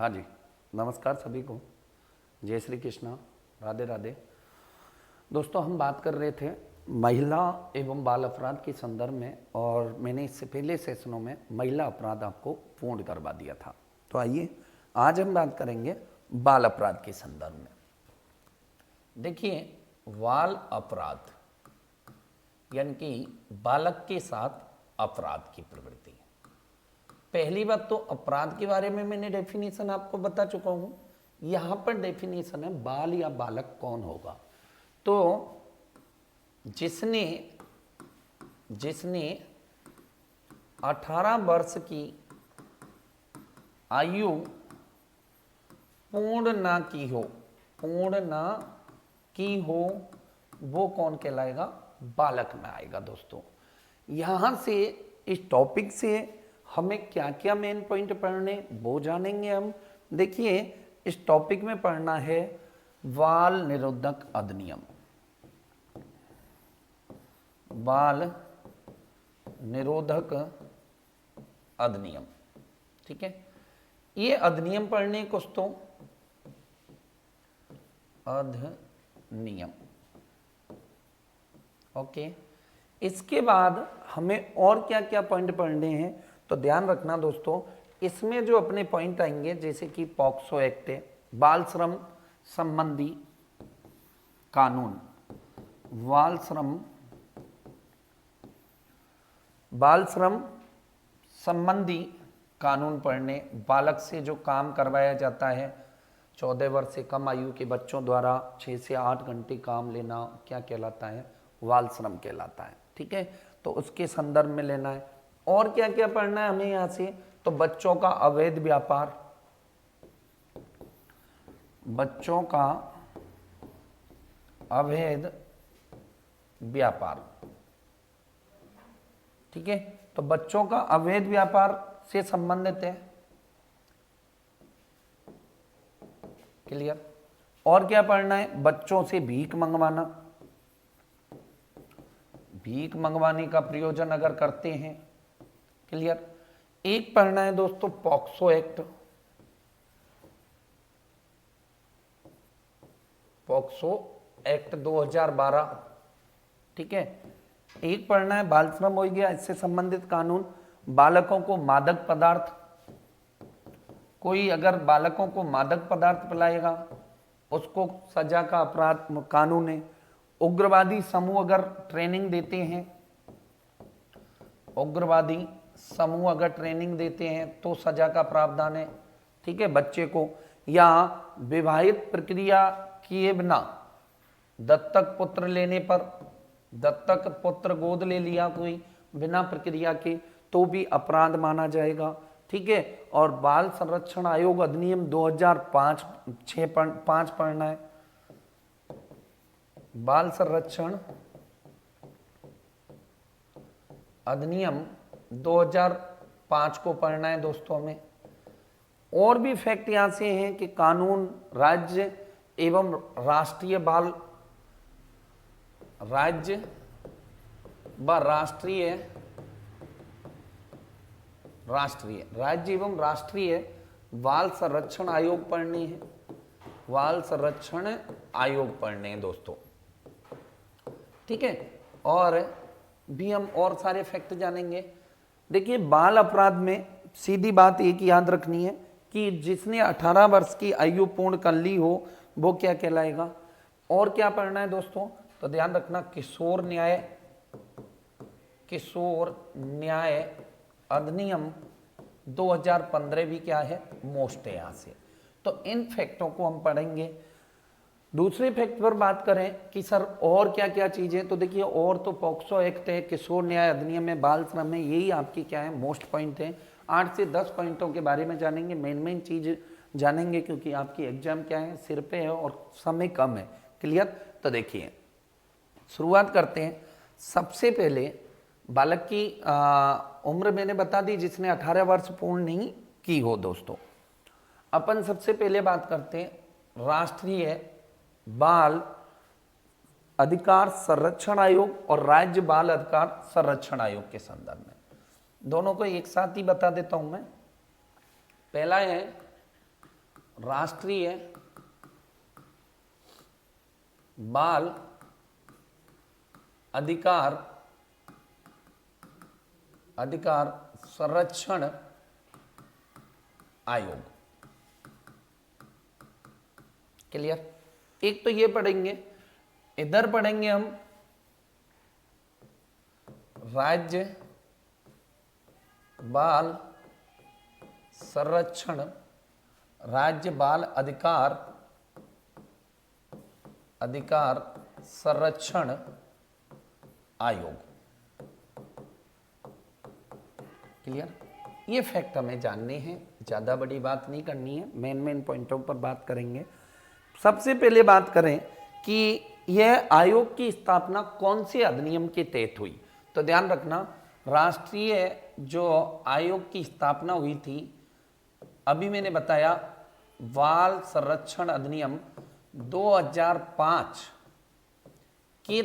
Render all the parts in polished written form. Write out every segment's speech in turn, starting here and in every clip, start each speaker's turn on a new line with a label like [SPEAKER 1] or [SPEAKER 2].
[SPEAKER 1] हाँ जी, नमस्कार सभी को। जय श्री कृष्णा, राधे राधे। दोस्तों, हम बात कर रहे थे महिला एवं बाल अपराध के संदर्भ में, और मैंने इससे पहले सेशनों में महिला अपराध आपको पूर्ण करवा दिया था। तो आइए आज हम बात करेंगे बाल अपराध के संदर्भ में। देखिए, बाल अपराध यानी कि बालक के साथ अपराध की प्रवृत्ति। पहली बात तो अपराध के बारे में मैंने डेफिनेशन आपको बता चुका हूं। यहां पर डेफिनेशन है बाल या बालक कौन होगा। तो जिसने 18 वर्ष की आयु पूर्ण ना की हो वो कौन कहलाएगा? बालक में आएगा। दोस्तों, यहां से इस टॉपिक से हमें क्या क्या मेन पॉइंट पढ़ने वो जानेंगे हम। देखिए, इस टॉपिक में पढ़ना है बाल निरोधक अधिनियम। बाल निरोधक अधिनियम, ठीक है। ये अधिनियम पढ़ने कुछ तो अधिनियम, ओके। इसके बाद हमें और क्या क्या पॉइंट पढ़ने हैं तो ध्यान रखना दोस्तों। इसमें जो अपने पॉइंट आएंगे जैसे कि पॉक्सो एक्ट है, बाल श्रम संबंधी कानून, बाल श्रम संबंधी कानून पढ़ने, बालक से जो काम करवाया जाता है 14 वर्ष से कम आयु के बच्चों द्वारा 6 से 8 घंटे काम लेना क्या कहलाता है? बाल श्रम कहलाता है, ठीक है। तो उसके संदर्भ में लेना है। और क्या क्या पढ़ना है हमें यहां से? तो बच्चों का अवैध व्यापार, बच्चों का अवैध व्यापार, ठीक है। तो बच्चों का अवैध व्यापार से संबंधित है, क्लियर। और क्या पढ़ना है? बच्चों से भीख मंगवाना, भीख मंगवाने का प्रयोजन अगर करते हैं, क्लियर। एक पढ़ना है दोस्तों पॉक्सो एक्ट, पॉक्सो एक्ट 2012, ठीक है। एक पढ़ना है बाल श्रम, हो गया इससे संबंधित कानून। बालकों को मादक पदार्थ, कोई अगर बालकों को मादक पदार्थ पिलाएगा उसको सजा का अपराध कानून है। उग्रवादी समूह अगर ट्रेनिंग देते हैं, उग्रवादी समूह अगर ट्रेनिंग देते हैं तो सजा का प्रावधान है, ठीक है, बच्चे को। या विवाहित प्रक्रिया किए बिना दत्तक पुत्र लेने पर, दत्तक पुत्र गोद ले लिया कोई बिना प्रक्रिया के तो भी अपराध माना जाएगा, ठीक है। और बाल संरक्षण आयोग अधिनियम 2005 5 पढ़ना है। बाल संरक्षण अधिनियम 2005 को पढ़ना है दोस्तों हमें। और भी फैक्ट यहां से हैं कि कानून राज्य एवं राष्ट्रीय बाल, राज्य एवं राष्ट्रीय बाल संरक्षण आयोग पढ़नी है, बाल संरक्षण आयोग पढ़ने हैं दोस्तों, ठीक है। और भी हम और सारे फैक्ट जानेंगे। देखिए, बाल अपराध में सीधी बात एक याद रखनी है कि जिसने 18 वर्ष की आयु पूर्ण कर ली हो वो क्या कहलाएगा। और क्या पढ़ना है दोस्तों? तो ध्यान रखना किशोर न्याय अधिनियम 2015 भी क्या है? मोस्ट है यहां से। तो इन फैक्टों को हम पढ़ेंगे। दूसरे फैक्ट पर बात करें कि सर और क्या क्या चीजें, तो देखिए और तो पॉक्सो एक्ट है, किशोर न्याय अधिनियम है, बाल श्रम है, यही आपकी क्या है? मोस्ट पॉइंट है। 8 से 10 पॉइंटों के बारे में जानेंगे, मेन चीज जानेंगे, क्योंकि आपकी एग्जाम क्या है? सिर पे है और समय कम है, क्लियर। तो देखिए शुरुआत करते हैं। सबसे पहले बालक की उम्र मैंने बता दी जिसने 18 वर्ष पूर्ण नहीं की हो। दोस्तों, अपन सबसे पहले बात करते हैं राष्ट्रीय बाल अधिकार संरक्षण आयोग और राज्य बाल अधिकार संरक्षण आयोग के संदर्भ में। दोनों को एक साथ ही बता देता हूं मैं। पहला है राष्ट्रीय बाल अधिकार संरक्षण आयोग। क्लियर? एक तो ये पढ़ेंगे, इधर पढ़ेंगे हम राज्य बाल संरक्षण, राज्य बाल अधिकार संरक्षण आयोग। क्लियर? ये फैक्ट हमें जानने हैं, ज़्यादा बड़ी बात नहीं करनी है, मेन पॉइंटों पर बात करेंगे। सबसे पहले बात करें कि यह आयोग की स्थापना कौन से अधिनियम के तहत हुई, तो ध्यान रखना राष्ट्रीय जो आयोग की स्थापना हुई थी, अभी मैंने बताया बाल संरक्षण अधिनियम 2005 के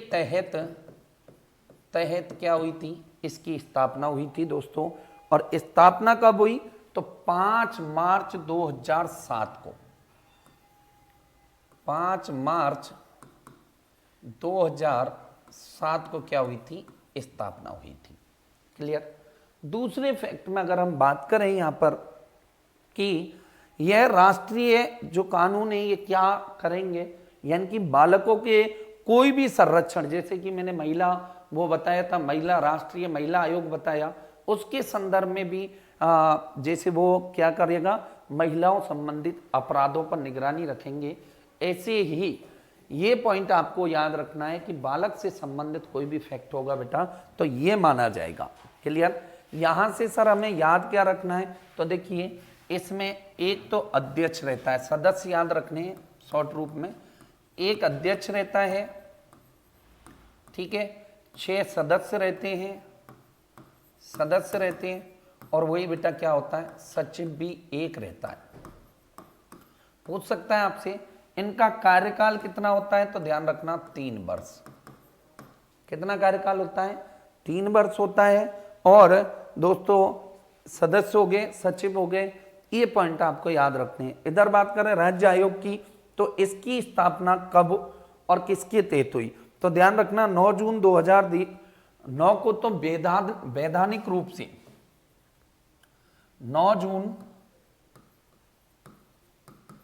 [SPEAKER 1] तहत क्या हुई थी, इसकी स्थापना हुई थी दोस्तों। और स्थापना कब हुई, तो 5 मार्च 2007 को, 5 मार्च 2007 को क्या हुई थी, स्थापना हुई थी। क्लियर? दूसरे फैक्ट में अगर हम बात करें यहां पर कि यह राष्ट्रीय जो कानून है ये क्या करेंगे, यानी कि बालकों के कोई भी संरक्षण, जैसे कि मैंने महिला वो बताया था, महिला राष्ट्रीय महिला आयोग बताया, उसके संदर्भ में भी जैसे वो क्या करेगा, महिलाओं संबंधित अपराधों पर निगरानी रखेंगे। ऐसे ही ये पॉइंट आपको याद रखना है कि बालक से संबंधित कोई भी फैक्ट होगा बेटा तो ये माना जाएगा। क्लियर? यहां से सर हमें याद क्या रखना है, तो देखिए इसमें एक तो अध्यक्ष रहता है, सदस्य याद रखने हैं शॉर्ट रूप में, एक अध्यक्ष रहता है, ठीक है, 6 सदस्य रहते हैं, और वही बेटा क्या होता है, सचिव भी एक रहता है। पूछ सकता है आपसे इनका कार्यकाल कितना होता है, तो ध्यान रखना 3 वर्ष। कितना कार्यकाल होता है, 3 वर्ष होता है। और दोस्तों सदस्य हो गए, सचिव हो गए, ये पॉइंट आपको याद रखने हैं। इधर बात करें राज्य आयोग की, तो इसकी स्थापना कब और किसके तहत हुई, तो ध्यान रखना 9 जून 2009 को तो वैधानिक रूप से 9 जून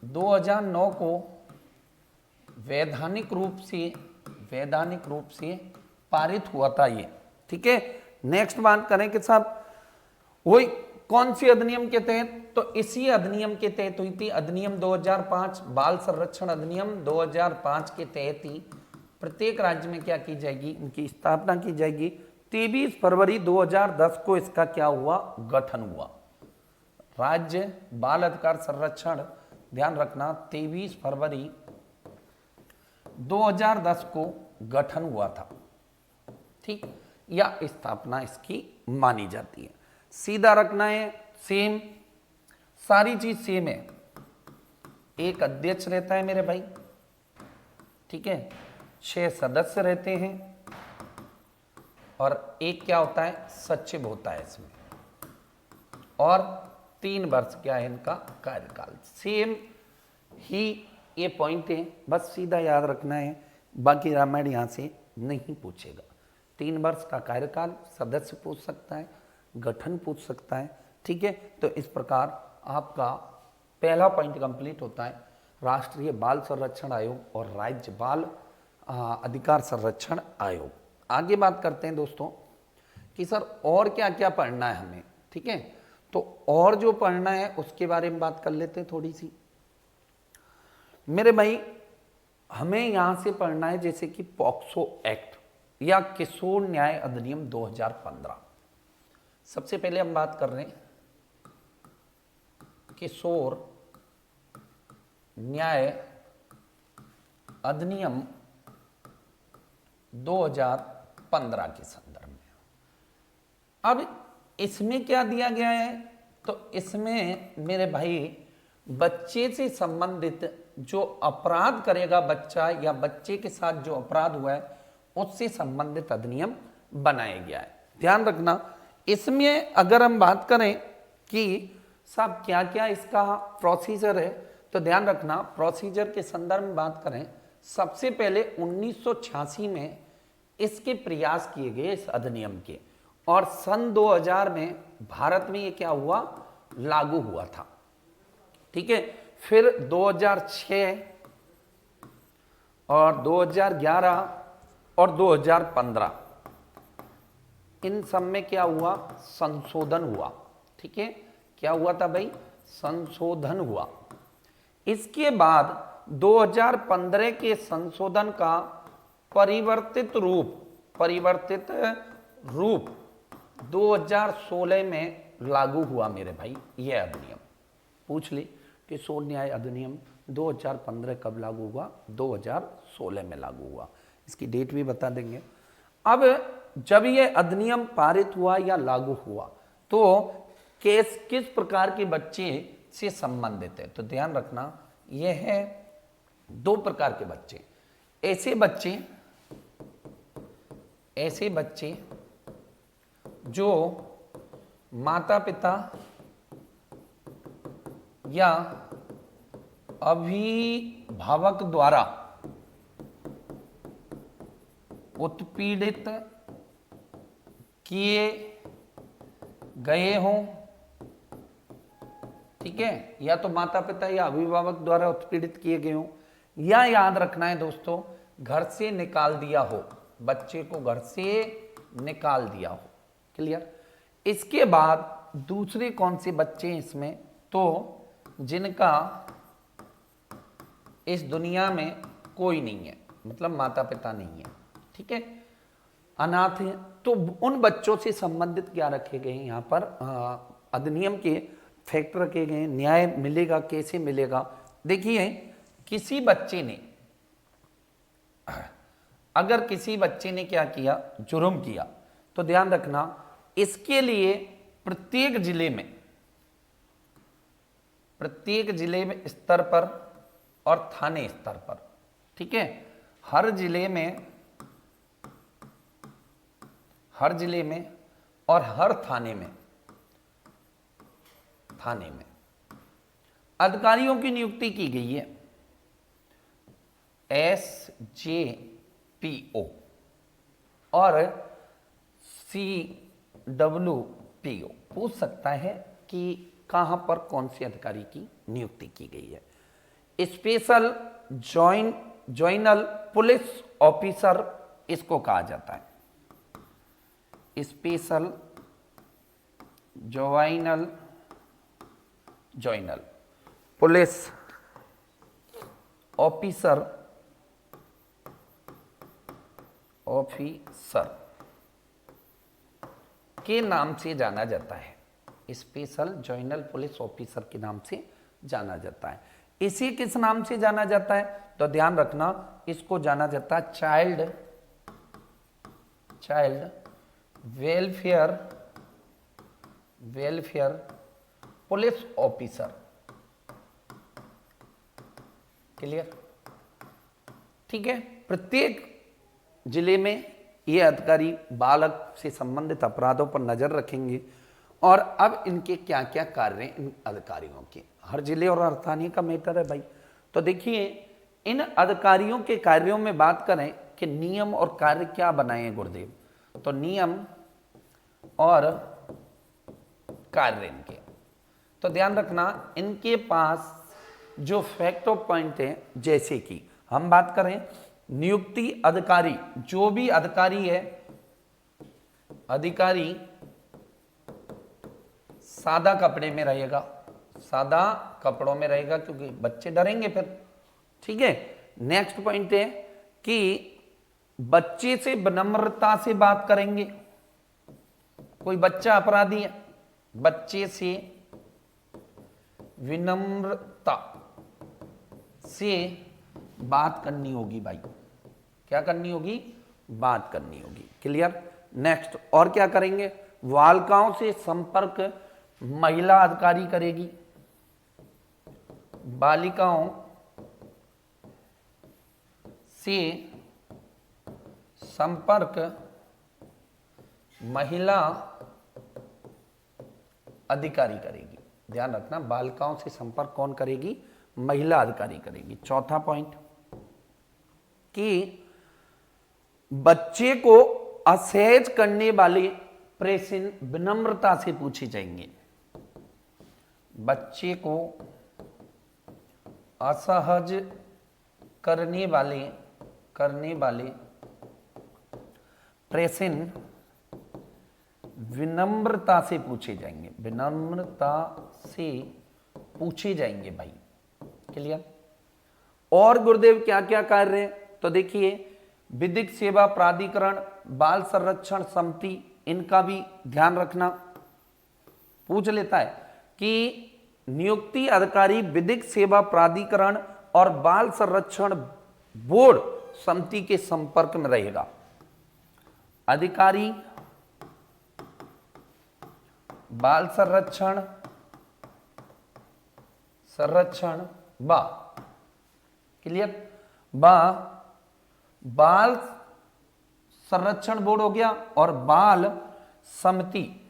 [SPEAKER 1] 2009 को वैधानिक रूप से पारित हुआ था ये। ठीक है, नेक्स्ट बात करें कि साहब वही कौन सी अधिनियम के तहत, तो इसी अधिनियम के तहत हुई थी, अधिनियम 2005, बाल संरक्षण अधिनियम 2005 के तहत ही प्रत्येक राज्य में क्या की जाएगी, उनकी स्थापना की जाएगी। 23 फरवरी 2010 को इसका क्या हुआ, गठन हुआ। राज्य बाल अधिकार संरक्षण, ध्यान रखना 23 फरवरी 2010 को गठन हुआ था। ठीक, या स्थापना इसकी मानी जाती है। सीधा रखना है, सेम, सारी चीज सेम है। एक अध्यक्ष रहता है मेरे भाई, ठीक है, 6 सदस्य रहते हैं, और एक क्या होता है, सचिव होता है इसमें, और 3 वर्ष क्या है इनका कार्यकाल। सेम ही ये पॉइंट है, बस सीधा याद रखना है, बाकी रामायण यहां से नहीं पूछेगा। 3 वर्ष का कार्यकाल, सदस्य पूछ सकता है, गठन पूछ सकता है। ठीक है, तो इस प्रकार आपका पहला पॉइंट कंप्लीट होता है, राष्ट्रीय बाल संरक्षण आयोग और राज्य बाल अधिकार संरक्षण आयोग। आगे बात करते हैं दोस्तों कि सर और क्या क्या पढ़ना है हमें। ठीक है, तो और जो पढ़ना है उसके बारे में बात कर लेते हैं थोड़ी सी। मेरे भाई हमें यहां से पढ़ना है जैसे कि पॉक्सो एक्ट या किशोर न्याय अधिनियम 2015। सबसे पहले हम बात कर रहे हैं किशोर न्याय अधिनियम 2015 के संदर्भ में। अब इसमें क्या दिया गया है, तो इसमें मेरे भाई बच्चे से संबंधित जो अपराध करेगा बच्चा या बच्चे के साथ जो अपराध हुआ है उससे संबंधित अधिनियम बनाया गया है। ध्यान रखना, इसमें अगर हम बात करें कि साहब क्या क्या इसका प्रोसीजर है, तो ध्यान रखना, प्रोसीजर के संदर्भ में बात करें, सबसे पहले 1986 में इसके प्रयास किए गए इस अधिनियम के, और सन 2000 में भारत में ये क्या हुआ, लागू हुआ था। ठीक है, फिर 2006 और 2011 और 2015 इन सब में क्या हुआ, संशोधन हुआ। ठीक है, क्या हुआ था भाई, संशोधन हुआ। इसके बाद 2015 के संशोधन का परिवर्तित रूप 2016 में लागू हुआ मेरे भाई। यह अधिनियम पूछ ली कि सोल न्याय अधिनियम 2015 कब लागू हुआ, 2016 में लागू हुआ। इसकी डेट भी बता देंगे। अब जब यह अधिनियम पारित हुआ या लागू हुआ तो किस प्रकार के बच्चे से संबंधित है, तो ध्यान रखना यह है 2 प्रकार के बच्चे। ऐसे बच्चे जो माता पिता या अभिभावक द्वारा उत्पीड़ित किए गए हों। ठीक है, या तो माता पिता या अभिभावक द्वारा उत्पीड़ित किए गए हों, या याद रखना है दोस्तों, घर से निकाल दिया हो, बच्चे को घर से निकाल दिया हो। क्लियर। इसके बाद दूसरे कौन से बच्चे हैं इसमें, तो जिनका इस दुनिया में कोई नहीं है, मतलब माता पिता नहीं है। ठीक है, अनाथ है, तो उन बच्चों से संबंधित क्या रखे गए हैं यहाँ पर, अधिनियम के फैक्ट रखे गए हैं। न्याय मिलेगा, कैसे मिलेगा, देखिए किसी बच्चे ने, अगर किसी बच्चे ने क्या किया, जुर्म किया, तो ध्यान रखना इसके लिए प्रत्येक जिले में स्तर पर और थाने स्तर पर, ठीक है, हर जिले में और हर थाने में अधिकारियों की नियुक्ति की गई है। SJPO और CWPO पूछ सकता है कि कहां पर कौन से अधिकारी की नियुक्ति की गई है। स्पेशल ज्वाइनल पुलिस ऑफिसर इसको कहा जाता है, स्पेशल ज्वाइनल पुलिस ऑफिसर के नाम से जाना जाता है। स्पेशल ज्वाइनल पुलिस ऑफिसर के नाम से जाना जाता है। इसी किस नाम से जाना जाता है, तो ध्यान रखना इसको जाना जाता है child welfare police officer. Clear. ठीक है, प्रत्येक जिले में ये अधिकारी बालक से संबंधित अपराधों पर नजर रखेंगे। और अब इनके क्या क्या कार्य हैं इन अधिकारियों के, हर जिले और हर थाने का मैटर है भाई। तो देखिए इन अधिकारियों के कार्यों में बात करें कि नियम और कार्य क्या बनाए हैं गुरुदेव, तो नियम और कार्य इनके, तो ध्यान रखना इनके पास जो फैक्ट ऑफ पॉइंट है, जैसे कि हम बात करें नियुक्ति अधिकारी, जो भी अधिकारी है, अधिकारी सादा कपड़े में रहेगा, सादा कपड़ों में रहेगा, क्योंकि बच्चे डरेंगे फिर। ठीक है, नेक्स्ट पॉइंट है कि बच्चे से विनम्रता से बात करेंगे। कोई बच्चा अपराधी है, बच्चे से विनम्रता से बात करनी होगी भाई, क्या करनी होगी, बात करनी होगी। क्लियर। नेक्स्ट और क्या करेंगे, बालिकाओं से संपर्क महिला अधिकारी करेगी, बालिकाओं से संपर्क महिला अधिकारी करेगी। ध्यान रखना बालिकाओं से संपर्क कौन करेगी, महिला अधिकारी करेगी। चौथा पॉइंट कि बच्चे को असहज करने वाले प्रश्न विनम्रता से पूछे जाएंगे। बच्चे को असहज करने वाले प्रश्न विनम्रता से पूछे जाएंगे, विनम्रता से पूछे जाएंगे भाई। क्लियर? और गुरुदेव क्या क्या कार्य है? तो देखिए, विधिक सेवा प्राधिकरण, बाल संरक्षण समिति, इनका भी ध्यान रखना। पूछ लेता है कि नियुक्ति अधिकारी विधिक सेवा प्राधिकरण और बाल संरक्षण बोर्ड समिति के संपर्क में रहेगा। अधिकारी बाल संरक्षण बा, क्लियर, बाल संरक्षण बोर्ड हो गया, और बाल समिति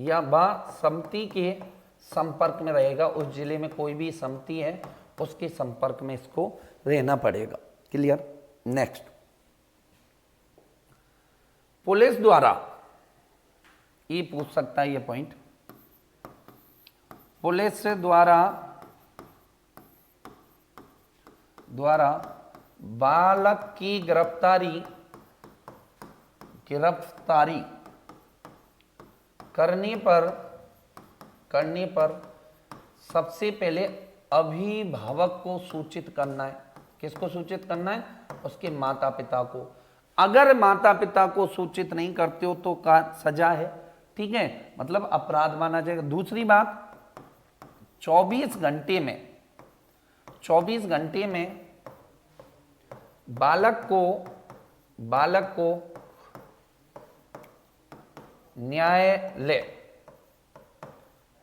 [SPEAKER 1] या बा समिति के संपर्क में रहेगा। उस जिले में कोई भी समिति है उसके संपर्क में इसको रहना पड़ेगा। क्लियर? नेक्स्ट, पुलिस द्वारा, ये पूछ सकता है ये पॉइंट, पुलिस द्वारा बालक की गिरफ्तारी करने पर सबसे पहले अभिभावक को सूचित करना है। किसको सूचित करना है? उसके माता पिता को। अगर माता पिता को सूचित नहीं करते हो तो का सजा है, ठीक है, मतलब अपराध माना जाएगा। दूसरी बात, 24 घंटे में बालक को न्यायालय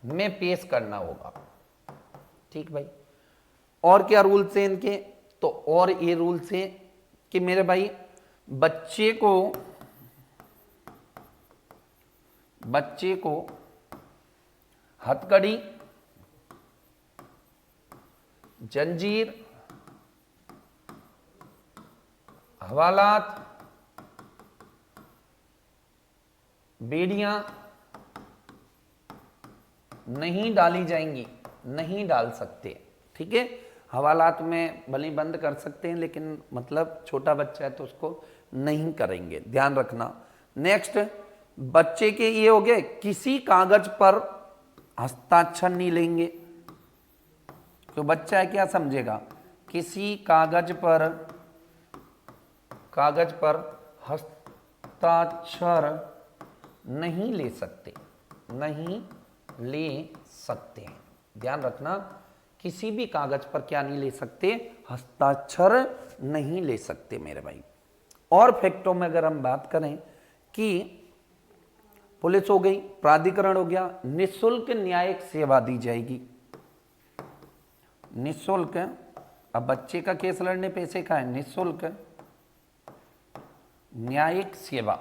[SPEAKER 1] में पेश करना होगा। ठीक भाई? और क्या रूल्स हैं इनके? तो और ये रूल्स हैं कि मेरे भाई बच्चे को हथकड़ी, जंजीर, हवालात, बेड़ियां नहीं डाली जाएंगी, नहीं डाल सकते। ठीक है? हवालात में भले बंद कर सकते हैं, लेकिन मतलब छोटा बच्चा है तो उसको नहीं करेंगे, ध्यान रखना। नेक्स्ट, बच्चे के ये हो गए, किसी कागज पर हस्ताक्षर नहीं लेंगे। तो बच्चा है, क्या समझेगा? किसी कागज पर हस्ताक्षर नहीं ले सकते हैं। ध्यान रखना, किसी भी कागज पर क्या नहीं ले सकते? हस्ताक्षर नहीं ले सकते मेरे भाई। और फैक्टों में अगर हम बात करें कि पुलिस हो गई, प्राधिकरण हो गया, निःशुल्क न्यायिक सेवा दी जाएगी। निःशुल्क, अब बच्चे का केस लड़ने पैसे का है, निःशुल्क न्यायिक सेवा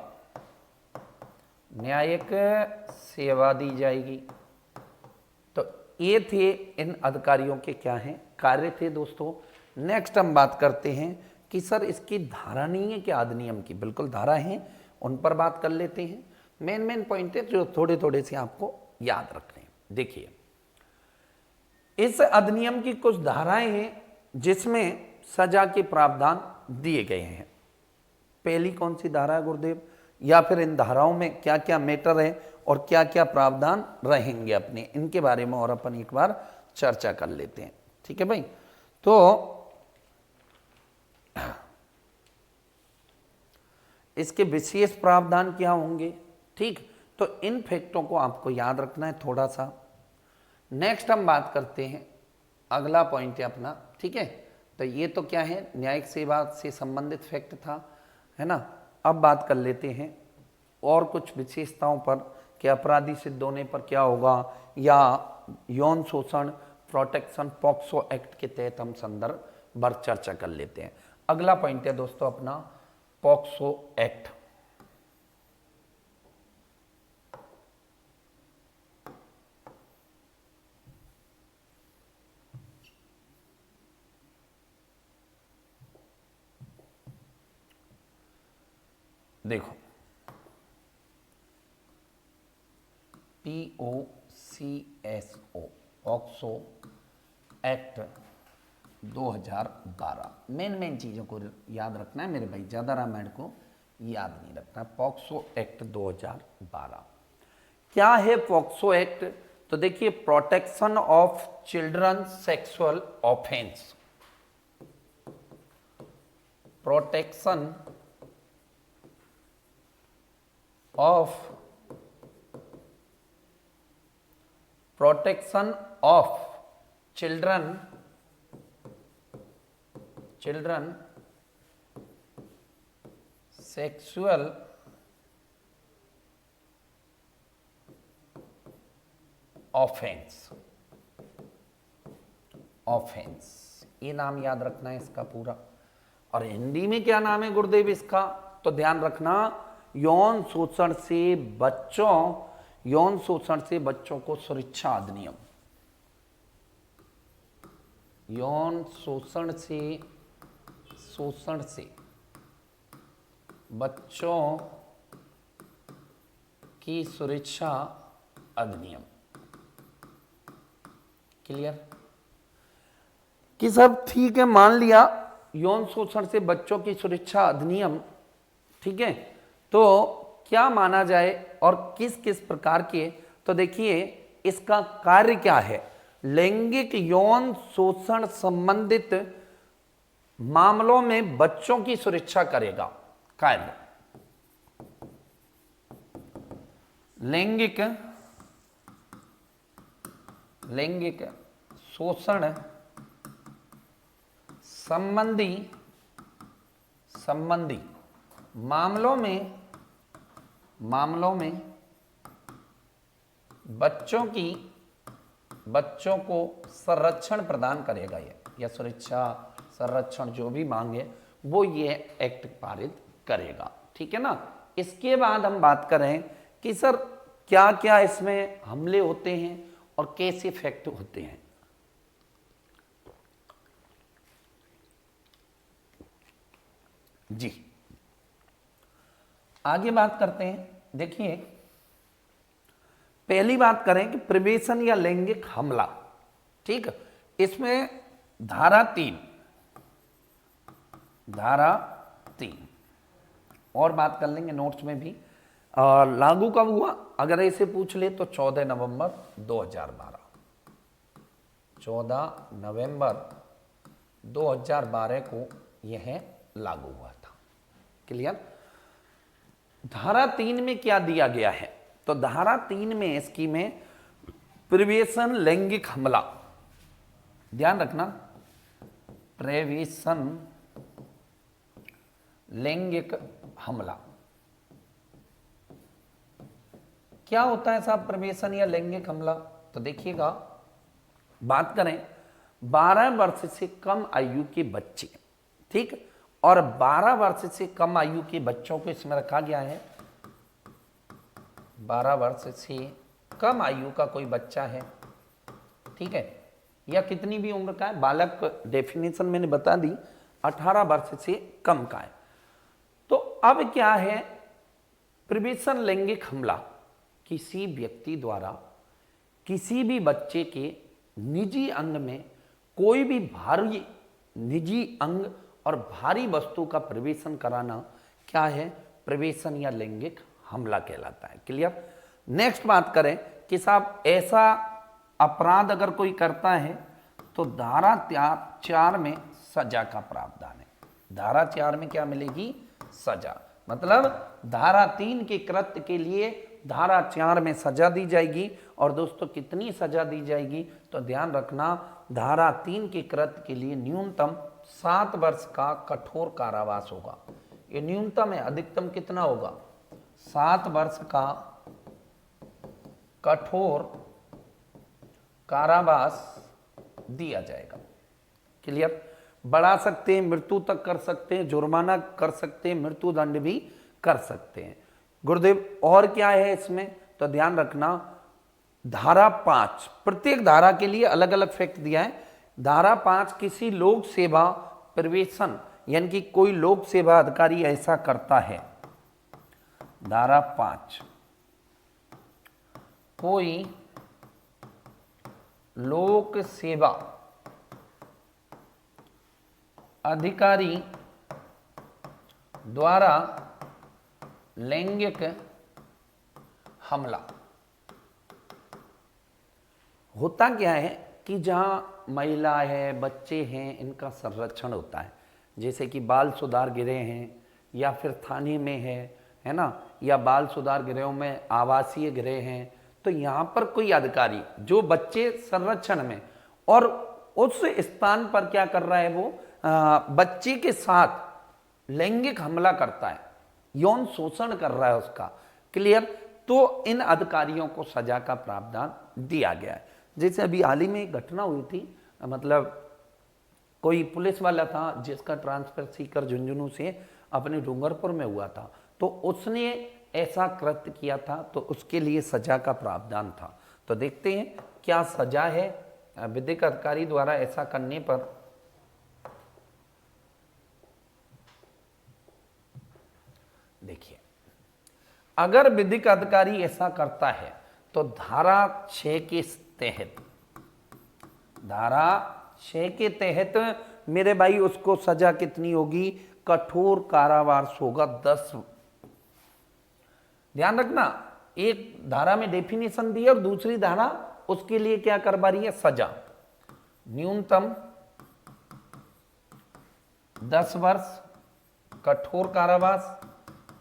[SPEAKER 1] दी जाएगी। तो ये थे इन अधिकारियों के क्या हैं कार्य थे दोस्तों। नेक्स्ट हम बात करते हैं कि सर इसकी धारा नहीं है क्या अधिनियम की? बिल्कुल धारा है, उन पर बात कर लेते हैं। मेन पॉइंट है जो थोड़े थोड़े से आपको याद रखने हैं। देखिए, इस अधिनियम की कुछ धाराएं हैं जिसमें सजा के प्रावधान दिए गए हैं। पहली कौन सी धारा है गुरुदेव? या फिर इन धाराओं में क्या क्या मैटर है और क्या क्या प्रावधान रहेंगे अपने, इनके बारे में और अपन एक बार चर्चा कर लेते हैं। ठीक है भाई? तो इसके विशेष प्रावधान क्या होंगे? ठीक, तो इन फैक्टों को आपको याद रखना है थोड़ा सा। नेक्स्ट हम बात करते हैं, अगला पॉइंट है अपना। ठीक है? तो ये तो क्या है, न्यायिक सेवा से संबंधित फैक्ट था, है ना। अब बात कर लेते हैं और कुछ विशेषताओं पर कि अपराधी सिद्ध होने पर क्या होगा, या यौन शोषण प्रोटेक्शन पॉक्सो एक्ट के तहत हम संदर्भ पर चर्चा कर लेते हैं। अगला पॉइंट है दोस्तों अपना पॉक्सो एक्ट। देखो POCSO पॉक्सो एक्ट 2012। मेन चीज़ों को याद रखना है मेरे भाई, ज़्यादा रामायण को याद नहीं रखना। पॉक्सो एक्ट 2012 क्या है? पॉक्सो एक्ट तो देखिए, protection of children sexual offence, protection of children sexual offence, ये नाम याद रखना है इसका पूरा। और हिंदी में क्या नाम है गुरुदेव इसका? तो ध्यान रखना, यौन शोषण से बच्चों को सुरक्षा अधिनियम, यौन शोषण से बच्चों की सुरक्षा अधिनियम। क्लियर? कि सब ठीक है, मान लिया यौन शोषण से बच्चों की सुरक्षा अधिनियम, ठीक है, तो क्या माना जाए और किस किस प्रकार के? तो देखिए इसका कार्य क्या है। लैंगिक यौन शोषण संबंधित मामलों में बच्चों की सुरक्षा करेगा कार्य। लैंगिक शोषण संबंधी मामलों में बच्चों को संरक्षण प्रदान करेगा ये, या सुरक्षा संरक्षण जो भी मांगे वो ये एक्ट पारित करेगा। ठीक है ना? इसके बाद हम बात करें कि सर क्या क्या इसमें हमले होते हैं और कैसे इफेक्ट होते हैं। जी आगे बात करते हैं। देखिए पहली बात करें कि प्रवेशन या लैंगिक हमला, ठीक, इसमें धारा 3 और बात कर लेंगे नोट्स में भी। लागू कब हुआ अगर ऐसे पूछ ले तो 14 नवंबर 2012, 14 नवंबर 2012 को यह लागू हुआ था। क्लियर? धारा 3 में क्या दिया गया है? तो धारा 3 में इसकी में प्रवेशन लैंगिक हमला, ध्यान रखना, प्रवेशन लैंगिक हमला क्या होता है साहब? प्रवेशन या लैंगिक हमला तो देखिएगा, बात करें 12 वर्ष से कम आयु के बच्चे, ठीक, और 12 वर्ष से कम आयु के बच्चों को इसमें रखा गया है। 12 वर्ष से कम आयु का कोई बच्चा है, ठीक है, या कितनी भी उम्र का है, बालक डेफिनेशन मैंने बता दी, 18 वर्ष से कम का है। तो अब क्या है? प्रवेशन लैंगिक हमला किसी व्यक्ति द्वारा किसी भी बच्चे के निजी अंग में कोई भी भारी निजी अंग और भारी वस्तु का प्रवेशन कराना क्या है? प्रवेशन या लैंगिक हमला कहलाता है। क्लियर? नेक्स्ट बात करें कि साहब ऐसा अपराध अगर कोई करता है तो धारा 4 में सजा का प्रावधान है। धारा 4 में क्या मिलेगी? सजा। मतलब धारा 3 के कृत्य के लिए धारा 4 में सजा दी जाएगी। और दोस्तों कितनी सजा दी जाएगी? तो ध्यान रखना, धारा 3 के कृत्य के लिए न्यूनतम 7 वर्ष का कठोर कारावास होगा। ये न्यूनतम है, अधिकतम कितना होगा? 7 वर्ष का कठोर कारावास दिया जाएगा। क्लियर? बढ़ा सकते हैं, मृत्यु तक कर सकते हैं, जुर्माना कर सकते हैं, मृत्यु दंड भी कर सकते हैं। गुरुदेव और क्या है इसमें? तो ध्यान रखना, धारा 5 प्रत्येक धारा के लिए अलग अलग फैक्ट दिया है। धारा 5 किसी लोक सेवा प्रवेशन, यानी कि कोई लोक सेवा अधिकारी ऐसा करता है, धारा 5, कोई लोक सेवा अधिकारी द्वारा लैंगिक हमला। होता क्या है कि जहां महिला है, बच्चे हैं, इनका संरक्षण होता है, जैसे कि बाल सुधार गृह हैं या फिर थाने में है ना, या बाल सुधार गृहों में आवासीय गृह हैं, तो यहाँ पर कोई अधिकारी जो बच्चे संरक्षण में और उस स्थान पर क्या कर रहा है, वो बच्चे के साथ लैंगिक हमला करता है, यौन शोषण कर रहा है उसका, क्लियर, तो इन अधिकारियों को सजा का प्रावधान दिया गया है। जैसे अभी हाल ही में एक घटना हुई थी, मतलब कोई पुलिस वाला था जिसका ट्रांसफर सीकर झुंझुनू से अपने डूंगरपुर में हुआ था, तो उसने ऐसा कृत्य किया था, तो उसके लिए सजा का प्रावधान था। तो देखते हैं क्या सजा है विधिक अधिकारी द्वारा ऐसा करने पर। देखिए, अगर विधिक अधिकारी ऐसा करता है तो धारा 6 के तहत, धारा 6 के तहत मेरे भाई उसको सजा कितनी होगी, कठोर कारावास होगा 10। ध्यान रखना, एक धारा में डेफिनेशन दी है और दूसरी धारा उसके लिए क्या करवा रही है, सजा। न्यूनतम 10 वर्ष कठोर कारावास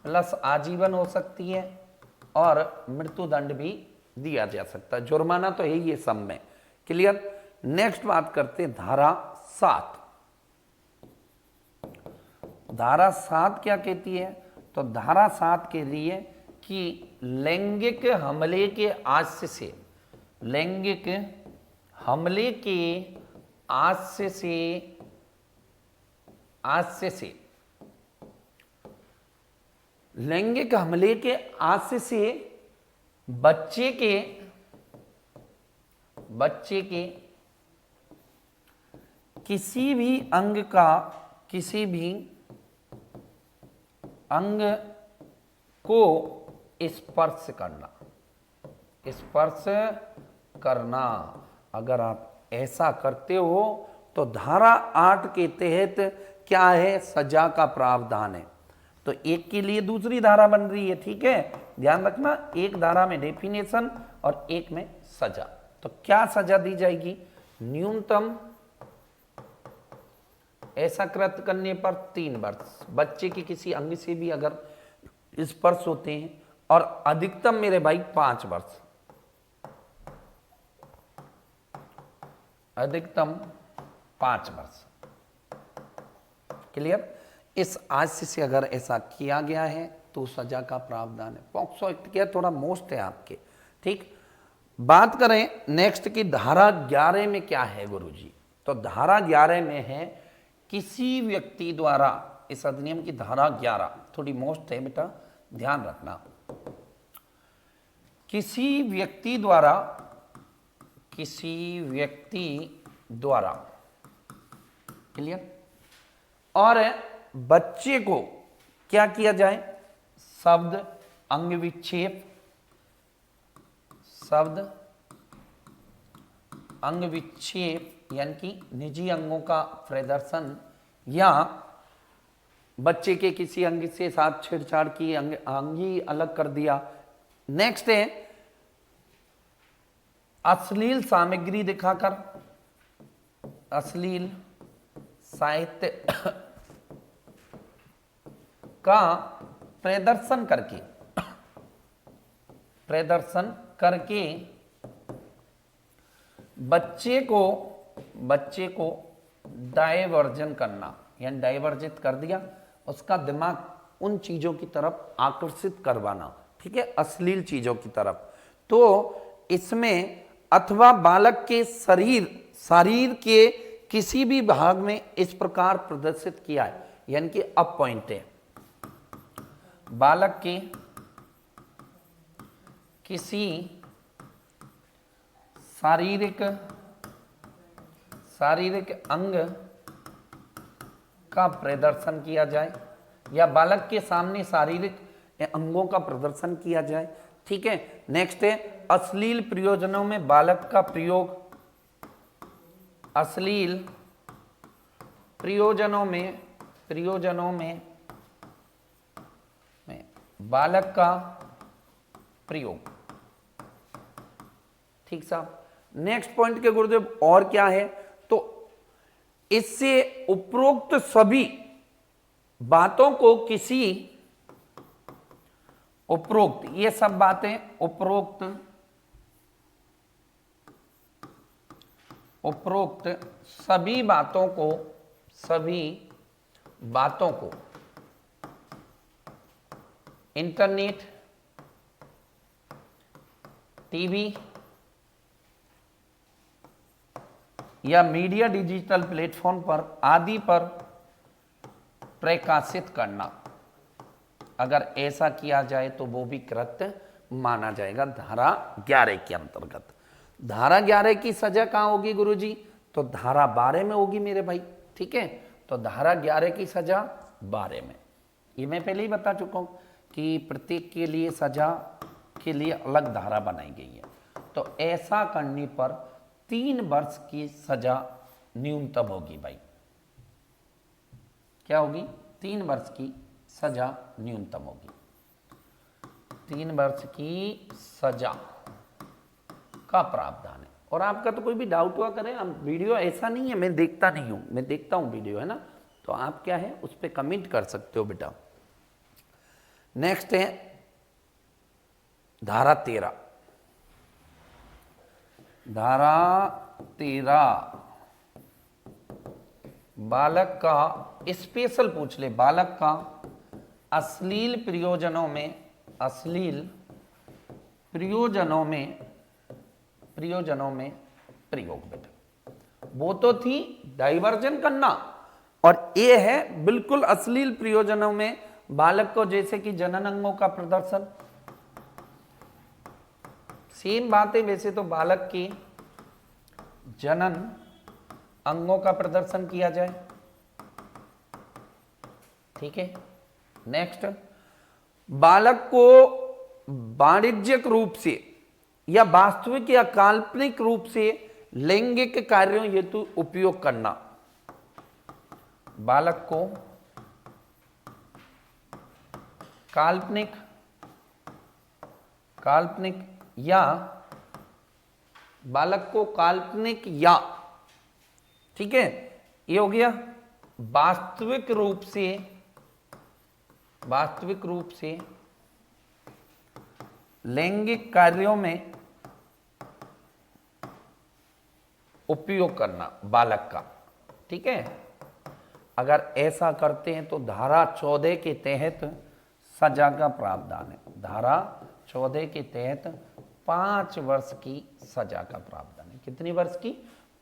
[SPEAKER 1] प्लस आजीवन हो सकती है और मृत्युदंड भी दिया जा सकता है। जुर्माना तो है ये सब में, क्लियर। नेक्स्ट बात करते हैं धारा 7। धारा 7 क्या कहती है, तो धारा 7 के लिए कि लैंगिक हमले के आशय से, लैंगिक हमले के आशय से लैंगिक हमले के आशय से बच्चे के किसी भी अंग को स्पर्श करना, अगर आप ऐसा करते हो तो धारा 8 के तहत क्या है, सजा का प्रावधान है। तो एक के लिए दूसरी धारा बन रही है, ठीक है, ध्यान रखना, एक धारा में डेफिनेशन और एक में सजा। तो क्या सजा दी जाएगी, न्यूनतम ऐसा कृत्य करने पर 3 वर्ष, बच्चे के किसी अंग से भी अगर स्पर्श होते हैं, और अधिकतम मेरे भाई 5 वर्ष, अधिकतम 5 वर्ष, क्लियर। इस आशय से अगर ऐसा किया गया है तो सजा का प्रावधान है। पॉक्सो एक्ट क्या थोड़ा मोस्ट है आपके, ठीक। बात करें नेक्स्ट की धारा 11 में क्या है गुरुजी, तो धारा 11 में है किसी व्यक्ति द्वारा, इस अधिनियम की धारा 11 थोड़ी मोस्ट है बेटा, ध्यान रखना, किसी व्यक्ति द्वारा, क्लियर, और बच्चे को क्या किया जाए, शब्द अंग विक्षेप, यानी कि निजी अंगों का प्रदर्शन, या बच्चे के किसी अंग से साथ छेड़छाड़ की, अंग ही अलग कर दिया। नेक्स्ट है अश्लील सामग्री दिखाकर, अश्लील साहित्य का प्रदर्शन करके बच्चे को डायवर्जन करना, यानी डाइवर्जित कर दिया, उसका दिमाग उन चीजों की तरफ आकर्षित करवाना, ठीक है, अश्लील चीजों की तरफ। तो इसमें अथवा बालक के शरीर के किसी भी भाग में इस प्रकार प्रदर्शित किया है, यानी कि अप पॉइंट है, बालक के किसी शारीरिक अंग का प्रदर्शन किया जाए, या बालक के सामने शारीरिक अंगों का प्रदर्शन किया जाए। ठीक है, नेक्स्ट है अश्लील प्रयोजनों में बालक का प्रयोग, अश्लील प्रयोजनों में बालक का प्रयोग। ठीक साहब, नेक्स्ट पॉइंट के गुरुदेव और क्या है, तो इससे उपरोक्त सभी बातों को किसी उपरोक्त, ये सब बातें उपरोक्त सभी बातों को इंटरनेट, टीवी या मीडिया डिजिटल प्लेटफॉर्म पर आदि पर प्रकाशित करना, अगर ऐसा किया जाए तो वो भी कृत्य माना जाएगा धारा 11 के अंतर्गत। धारा 11 की सजा कहां होगी गुरुजी, तो धारा 12 में होगी मेरे भाई। ठीक है, तो धारा 11 की सजा 12 में, ये मैं पहले ही बता चुका हूं कि प्रत्येक के लिए सजा के लिए अलग धारा बनाई गई है। तो ऐसा करने पर 3 वर्ष की सजा न्यूनतम होगी भाई। क्या होगी, 3 वर्ष की सजा न्यूनतम होगी। 3 वर्ष की सजा का प्रावधान है। और आपका तो कोई भी डाउट हुआ करे, वीडियो ऐसा नहीं है मैं देखता नहीं हूं, मैं देखता हूं वीडियो, है ना, तो आप क्या है उस पर कमेंट कर सकते हो बेटा। नेक्स्ट है धारा 13। धारा 13 बालक का स्पेशल पूछ ले, बालक का अश्लील प्रयोजनों में प्रयोग बेटा। वो तो थी डाइवर्जन करना, और ये है बिल्कुल अश्लील प्रयोजनों में बालक को, जैसे कि जनन अंगों का प्रदर्शन। सेम बात है वैसे तो, बालक के जनन अंगों का प्रदर्शन किया जाए। ठीक है, नेक्स्ट, बालक को वाणिज्यिक रूप से या वास्तविक या काल्पनिक रूप से लैंगिक कार्यों हेतु उपयोग करना। बालक को काल्पनिक या बालक को काल्पनिक या, ठीक है, ये हो गया वास्तविक रूप से लैंगिक कार्यों में उपयोग करना बालक का। ठीक है, अगर ऐसा करते हैं तो धारा 14 के तहत सजा का प्रावधान है। धारा 14 के तहत 5 वर्ष की सजा का प्रावधान है। कितनी वर्ष की,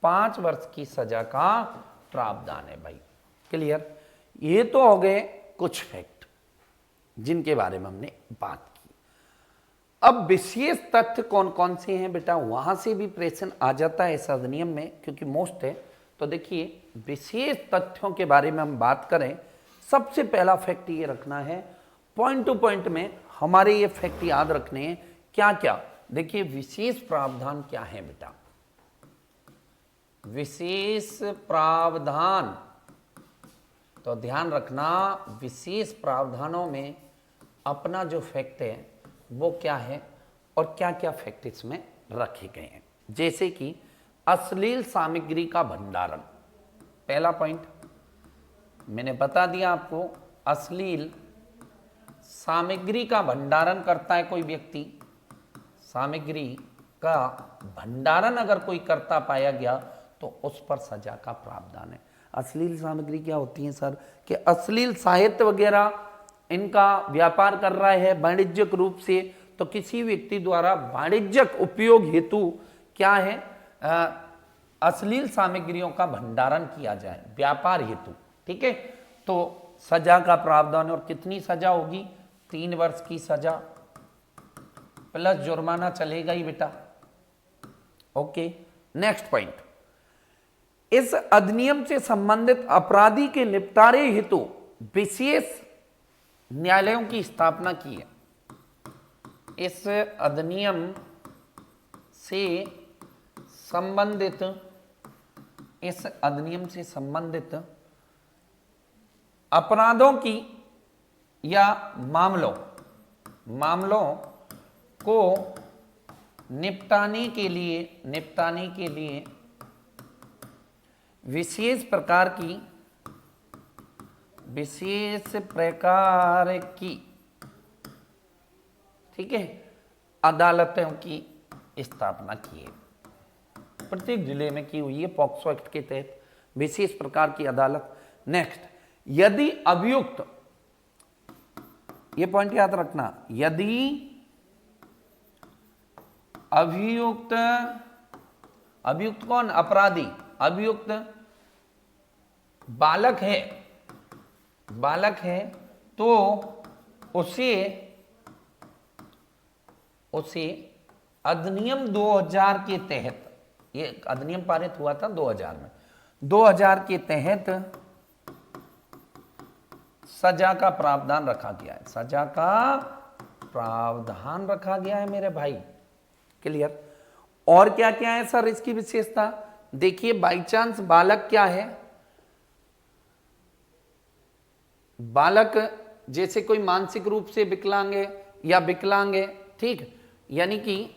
[SPEAKER 1] 5 वर्ष की सजा का प्रावधान है भाई। क्लियर, ये तो हो गए कुछ फैक्ट जिनके बारे में हमने बात की। अब विशेष तथ्य कौन कौन से हैं बेटा, वहां से भी प्रश्न आ जाता है इस अधिनियम में, क्योंकि मोस्ट है। तो देखिए, विशेष तथ्यों के बारे में हम बात करें, सबसे पहला फैक्ट ये रखना है, पॉइंट टू पॉइंट में हमारे ये फैक्ट याद रखने हैं। क्या क्या, देखिए विशेष प्रावधान क्या है बेटा। विशेष प्रावधान, तो ध्यान रखना, विशेष प्रावधानों में अपना जो फैक्ट है वो क्या है और क्या क्या फैक्ट इसमें रखे गए हैं। जैसे कि अश्लील सामग्री का भंडारण, पहला पॉइंट मैंने बता दिया आपको। अश्लील सामग्री का भंडारण करता है कोई व्यक्ति, सामग्री का भंडारण अगर कोई करता पाया गया तो उस पर सजा का प्रावधान है। अश्लील सामग्री क्या होती है सर, कि अश्लील साहित्य वगैरह इनका व्यापार कर रहा है वाणिज्यिक रूप से, तो किसी व्यक्ति द्वारा वाणिज्यिक उपयोग हेतु क्या है, अश्लील सामग्रियों का भंडारण किया जाए व्यापार हेतु। ठीक है, तो सजा का प्रावधान, और कितनी सजा होगी, 3 वर्ष की सजा प्लस जुर्माना चलेगा ही बेटा। ओके, नेक्स्ट पॉइंट, इस अधिनियम से संबंधित अपराधी के निपटारे हेतु विशेष न्यायालयों की स्थापना की है। इस अधिनियम से संबंधित अपराधों की या मामलों को निपटाने के लिए विशेष प्रकार की ठीक है अदालतों की स्थापना की है। प्रत्येक जिले में की हुई है पॉक्सो एक्ट के तहत विशेष प्रकार की अदालत। नेक्स्ट, यदि अभियुक्त, ये पॉइंट याद रखना, यदि अभियुक्त कौन? अपराधी। अभियुक्त बालक है तो उसे अधिनियम 2000 के तहत, ये अधिनियम पारित हुआ था 2000 में, 2000 के तहत सजा का प्रावधान रखा गया है मेरे भाई। क्लियर? और क्या क्या है सर इसकी विशेषता? देखिए, बाई चांस बालक क्या है, बालक जैसे कोई मानसिक रूप से विकलांग है, ठीक, यानी कि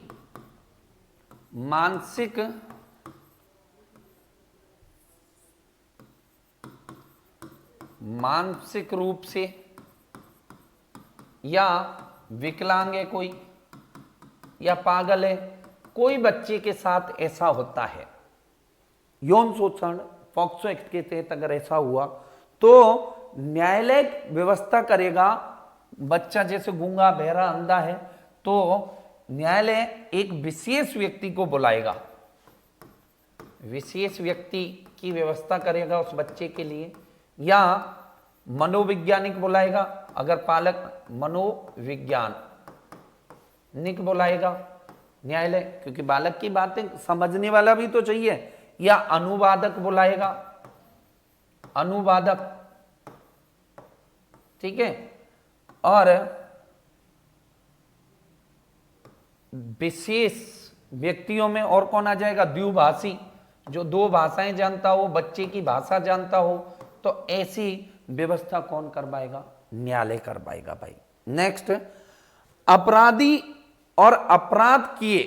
[SPEAKER 1] मानसिक रूप से या विकलांग है कोई, या पागल है कोई, बच्चे के साथ ऐसा होता है, यौन शोषण पॉक्सो एक्ट के तहत अगर ऐसा हुआ तो न्यायालय व्यवस्था करेगा। बच्चा जैसे गूंगा, बहरा, अंधा है तो न्यायालय एक विशेष व्यक्ति को बुलाएगा, विशेष व्यक्ति की व्यवस्था करेगा उस बच्चे के लिए, या मनोवैज्ञानिक बुलाएगा, अगर पालक मनोविज्ञानिक बुलाएगा न्यायालय, क्योंकि बालक की बातें समझने वाला भी तो चाहिए, या अनुवादक बुलाएगा, अनुवादक, ठीक है। और विशेष व्यक्तियों में और कौन आ जाएगा? द्विभाषी, जो दो भाषाएं जानता हो, बच्चे की भाषा जानता हो, तो ऐसी व्यवस्था कौन करवाएगा? न्यायालय करवाएगा भाई। नेक्स्ट, अपराधी और अपराध किए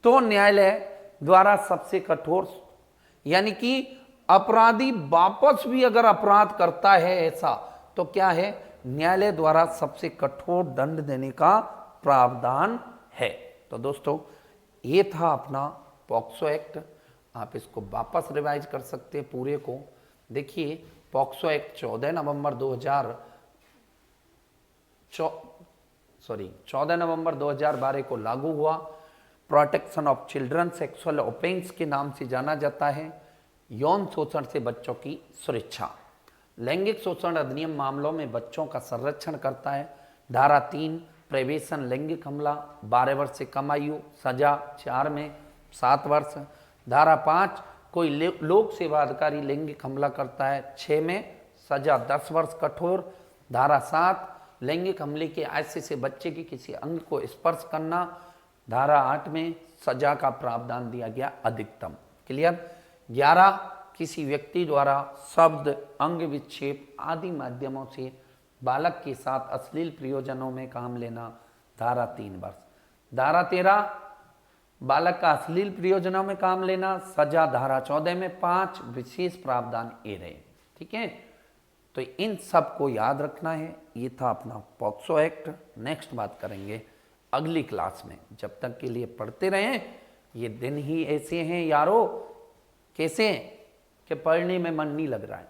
[SPEAKER 1] तो न्यायालय द्वारा सबसे कठोर, यानी कि अपराधी वापस भी अगर अपराध करता है ऐसा, तो क्या है? न्यायालय द्वारा सबसे कठोर दंड देने का प्रावधान है। तो दोस्तों, ये था अपना पॉक्सो एक्ट। आप इसको वापस रिवाइज कर सकते हैं पूरे को। देखिए, पॉक्सो एक्ट 14 नवंबर 2012 को लागू हुआ। Protection of children sexual offence के नाम से जाना जाता है। यौन शोषण से बच्चों की सुरक्षा। लैंगिक शोषण अधिनियम मामलों में बच्चों का संरक्षण करता है। धारा 3 प्रवेशन लैंगिक हमला 12 वर्ष से कम आयु, सजा 4 में 7 वर्ष। धारा 5 कोई लोक सेवा अधिकारी लैंगिक हमला करता है 6 में, सजा 10 वर्ष कठोर। धारा 7 लैंगिक हमले के आशय से बच्चे की किसी अंग को स्पर्श करना, धारा 8 में सजा का प्रावधान दिया गया अधिकतम। क्लियर? 11 किसी व्यक्ति द्वारा शब्द, अंग विक्षेप आदि माध्यमों से बालक के साथ अश्लील प्रयोजनों में काम लेना, धारा 3 वर्ष। धारा 13 बालक का अश्लील प्रयोजनों में काम लेना, सजा धारा 14 में 5 विशेष प्रावधान ये रहे। ठीक है, तो इन सब को याद रखना है। ये था अपना पॉक्सो एक्ट। नेक्स्ट बात करेंगे अगली क्लास में। जब तक के लिए पढ़ते रहें। ये दिन ही ऐसे हैं यारो, कैसे हैं कि पढ़ने में मन नहीं लग रहा है,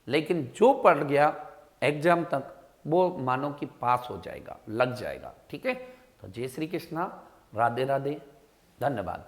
[SPEAKER 1] लेकिन जो पढ़ गया एग्जाम तक वो मानो कि पास हो जाएगा, लग जाएगा। ठीक है, तो जय श्री कृष्णा, राधे राधे, धन्यवाद।